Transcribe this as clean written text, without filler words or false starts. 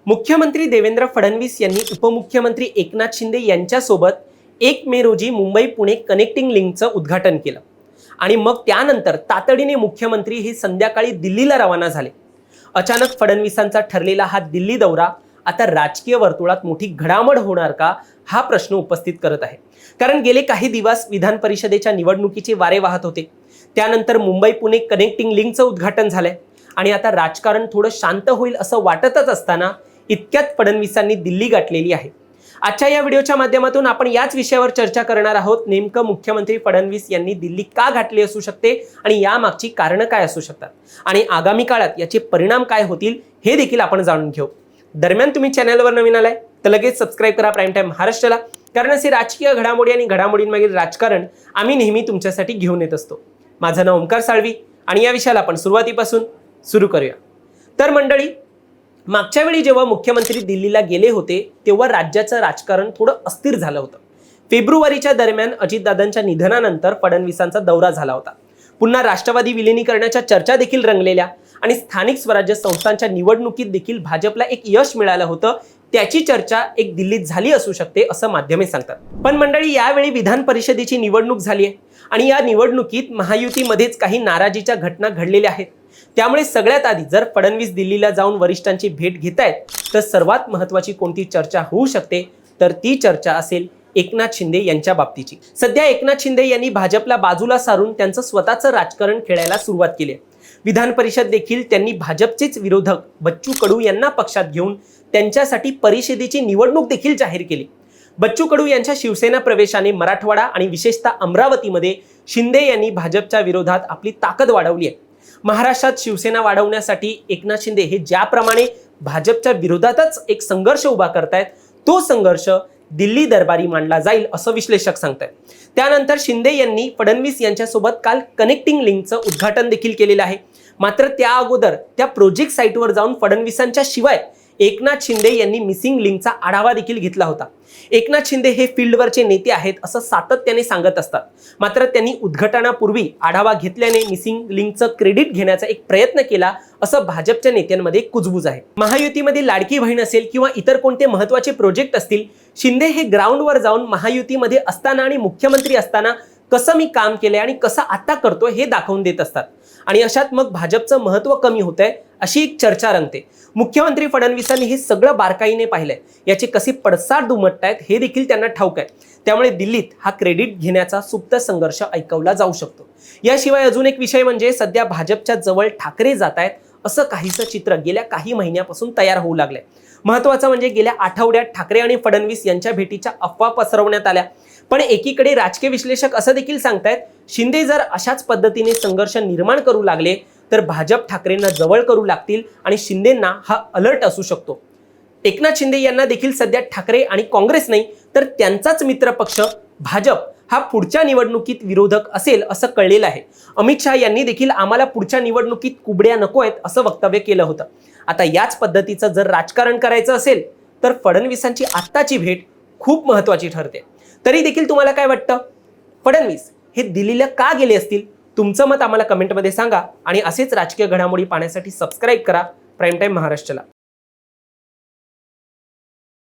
मुख्यमंत्री देवेंद्र फडणवीस यांनी उपमुख्यमंत्री एकनाथ शिंदे यांच्यासोबत 1 मे रोजी मुंबई पुणे कनेक्टिंग लिंकचं उद्घाटन केलं आणि मग त्यानंतर तातडीने मुख्यमंत्री हे संध्याकाळी दिल्लीला रवाना झाले। अचानक फडणवीसांचा ठरलेला हा दिल्ली दौरा आता राजकीय वर्तुळात मोठी घडामोड होणार का हा प्रश्न उपस्थित करत आहे। कारण गेले काही दिवस विधान परिषदेच्या निवडणुकीचे वारे वाहत होते, त्यानंतर मुंबई पुणे कनेक्टिंग लिंकचं उद्घाटन झालंय आणि आता राजकारण थोडं शांत होईल असं वाटतच असताना इतक्यात फडणवीसांनी दिल्ली गाठलेली आहे। आजच्या या व्हिडिओच्या माध्यमातून आपण याच विषयावर चर्चा करणार आहोत। नेमकं मुख्यमंत्री फडणवीस यांनी दिल्ली का गाठली असू शकते आणि यामागची कारणं काय असू शकतात आणि आगामी काळात याचे परिणाम काय होतील हे देखील आपण जाणून घेऊ। दरम्यान तुम्ही चॅनलवर नवीन आलाय तर लगेच सबस्क्राइब करा प्राईम टाइम महाराष्ट्राला, कारण असे राजकीय घडामोडी आणि घडामोडींमागील राजकारण आम्ही नेहमी तुमच्यासाठी घेऊन येत असतो। माझं नाव ओमकार साळवी आणि या विषयाला आपण सुरुवातीपासून सुरू करूया। तर मंडळी, मागच्या वेळी जेव्हा मुख्यमंत्री दिल्लीला गेले होते तेव्हा राज्याचं राजकारण थोडं अस्थिर झालं होतं। फेब्रुवारीच्या दरम्यान अजितदादांच्या निधनानंतर फडणवीसांचा दौरा झाला होता। पुन्हा राष्ट्रवादी विलिनीकरणाच्या चर्चा देखील रंगलेल्या आणि स्थानिक स्वराज्य संस्थांच्या निवडणुकीत देखील भाजपला एक यश मिळालं होतं, त्याची चर्चा एक दिल्लीत झाली असू शकते असं माध्यमे सांगतात। पण मंडळी, यावेळी विधान परिषदेची निवडणूक झाली आहे आणि या निवडणुकीत महायुतीमध्येच काही नाराजीच्या घटना घडलेल्या आहेत। त्यामुळे सगळ्यात आधी जर फडणवीस दिल्लीला जाऊन वरिष्ठांची भेट घेतायत तर सर्वात महत्त्वाची कोणती चर्चा होऊ शकते तर ती चर्चा असेल एकनाथ शिंदे यांच्या बाबतीची। सध्या एकनाथ शिंदे यांनी भाजपला बाजूला सारून त्यांचं स्वतःचं राजकारण खेळायला सुरुवात केली आहे। विधान परिषद देखील त्यांनी भाजपचेच विरोधक बच्चू कडू यांना पक्षात घेऊन त्यांच्यासाठी परिषदेची निवडणूक देखील जाहीर केली। बच्चू कडू यांच्या शिवसेना प्रवेशाने मराठवाडा आणि विशेषतः अमरावतीमध्ये शिंदे यांनी भाजपच्या विरोधात आपली ताकद वाढवली आहे। महाराष्ट्रात शिवसेना वाढवण्यासाठी एकनाथ शिंदे हे ज्याप्रमाणे भाजपच्या विरोधातच एक संघर्ष उभा करतायत, तो संघर्ष दिल्ली दरबारी मांडला जाईल असं विश्लेषक सांगतायत। त्यानंतर शिंदे यांनी फडणवीस यांच्यासोबत काल कनेक्टिंग लिंकचं उद्घाटन देखील केलेलं आहे। मात्र त्या अगोदर त्या प्रोजेक्ट साईटवर जाऊन फडणवीसांच्या शिवाय एकनाथ शिंदे यांनी मिसिंग लिंकचा आढावा देखील घेतला होता। एकनाथ शिंदे हे फील्डवरचे नेते आहेत असं सातत्याने सांगत असतात, मात्र त्यांनी उद्घाटनापूर्वी आढावा घेतल्याने मिसिंग लिंकचं क्रेडिट घेण्याचा एक प्रयत्न केला असं भाजपच्या नेत्यांमध्ये कुजबूज आहे। महायुतीमध्ये लाडकी बहीण असेल किंवा इतर कोणते महत्त्वाचे प्रोजेक्ट असतील, शिंदे हे ग्राउंडवर जाऊन महायुतीमध्ये असताना आणि मुख्यमंत्री असताना कसं मी काम केलंय आणि कसं आता करतोय हे दाखवून देत असतात आणि अशात मग भाजपचं महत्त्व कमी होतंय अशी एक चर्चा रंगते। मुख्यमंत्री फडणवीसांनी हे सगळं बारकाईने पाहिलंय, याचे कसे पडसाद उमटतायत हे देखील त्यांना ठाऊक आहे। त्यामुळे दिल्लीत हा क्रेडिट घेण्याचा सुप्त संघर्ष ऐकवला जाऊ शकतो। याशिवाय अजून एक विषय म्हणजे सध्या भाजपच्या जवळ ठाकरे जात आहेत असं काहीसं चित्र गेल्या काही महिन्यापासून तयार होऊ लागलंय। महत्त्वाचं म्हणजे गेल्या आठवड्यात ठाकरे आणि फडणवीस यांच्या भेटीच्या अफवा पसरवण्यात आल्या, पण एकीकडे राजकीय विश्लेषक असं देखील सांगतायत शिंदे जर अशाच पद्धतीने संघर्ष निर्माण करू लागले तर भाजप ठाकरेंना जवळ करू लागतील आणि शिंदेंना हा अलर्ट असू शकतो। एकनाथ शिंदे यांना देखील सध्या ठाकरे आणि काँग्रेस नाही तर त्यांचाच मित्रपक्ष भाजप हा पुढच्या निवडणुकीत विरोधक असेल असं कळलेलं आहे। अमित शहा यांनी देखील आम्हाला पुढच्या निवडणुकीत कुबड्या नको आहेत असं वक्तव्य केलं होतं। आता याच पद्धतीचं जर राजकारण करायचं असेल तर फडणवीसांची आत्ताची भेट खूप महत्त्वाची ठरते। तरी देखील तुम्हाला काय वाटतं, फडणवीस हे दिल्लीला का गेले असतील? तुमचं मत आम्हाला कमेंटमध्ये सांगा आणि असेच राजकीय घडामोडी पाहण्यासाठी सबस्क्राईब करा प्राईम टाइम महाराष्ट्राला।